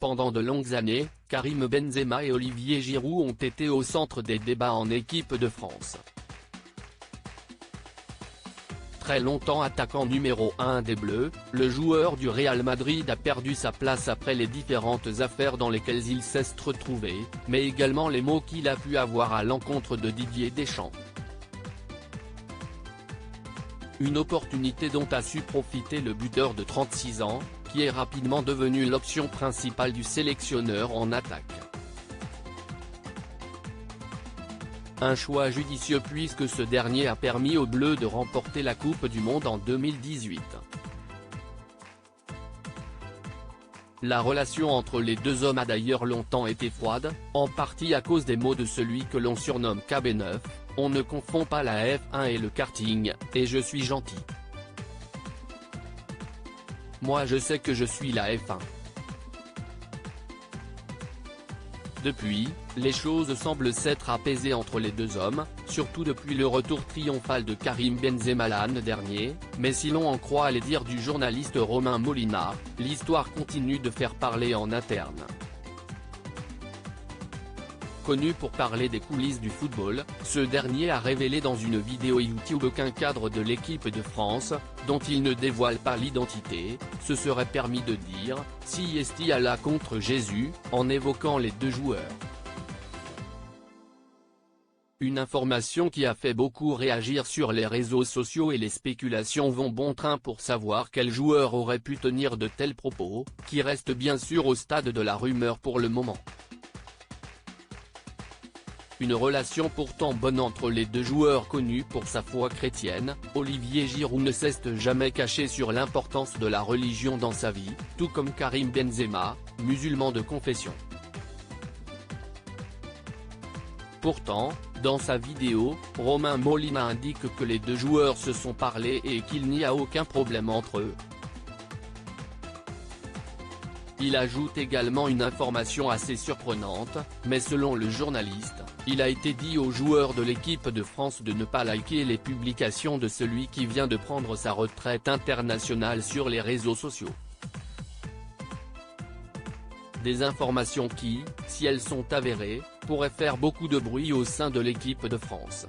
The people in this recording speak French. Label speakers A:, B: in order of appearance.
A: Pendant de longues années, Karim Benzema et Olivier Giroud ont été au centre des débats en équipe de France. Très longtemps attaquant numéro 1 des Bleus, le joueur du Real Madrid a perdu sa place après les différentes affaires dans lesquelles il s'est retrouvé, mais également les mots qu'il a pu avoir à l'encontre de Didier Deschamps. Une opportunité dont a su profiter le buteur de 36 ans, qui est rapidement devenu l'option principale du sélectionneur en attaque. Un choix judicieux puisque ce dernier a permis aux Bleus de remporter la Coupe du Monde en 2018. La relation entre les deux hommes a d'ailleurs longtemps été froide, en partie à cause des mots de celui que l'on surnomme KB9, on ne confond pas la F1 et le karting, et je suis gentil. Moi je sais que je suis la F1. Depuis, les choses semblent s'être apaisées entre les deux hommes, surtout depuis le retour triomphal de Karim Benzema l'année dernier, mais si l'on en croit les dires du journaliste Romain Molina, l'histoire continue de faire parler en interne. Connu pour parler des coulisses du football, ce dernier a révélé dans une vidéo YouTube qu'un cadre de l'équipe de France, dont il ne dévoile pas l'identité, se serait permis de dire « Si esti Allah contre Jésus » en évoquant les deux joueurs. Une information qui a fait beaucoup réagir sur les réseaux sociaux et les spéculations vont bon train pour savoir quel joueur aurait pu tenir de tels propos, qui restent bien sûr au stade de la rumeur pour le moment. Une relation pourtant bonne entre les deux joueurs connus pour sa foi chrétienne, Olivier Giroud ne s'est jamais caché sur l'importance de la religion dans sa vie, tout comme Karim Benzema, musulman de confession. Pourtant, dans sa vidéo, Romain Molina indique que les deux joueurs se sont parlé et qu'il n'y a aucun problème entre eux. Il ajoute également une information assez surprenante, mais selon le journaliste, il a été dit aux joueurs de l'équipe de France de ne pas liker les publications de celui qui vient de prendre sa retraite internationale sur les réseaux sociaux. Des informations qui, si elles sont avérées, pourraient faire beaucoup de bruit au sein de l'équipe de France.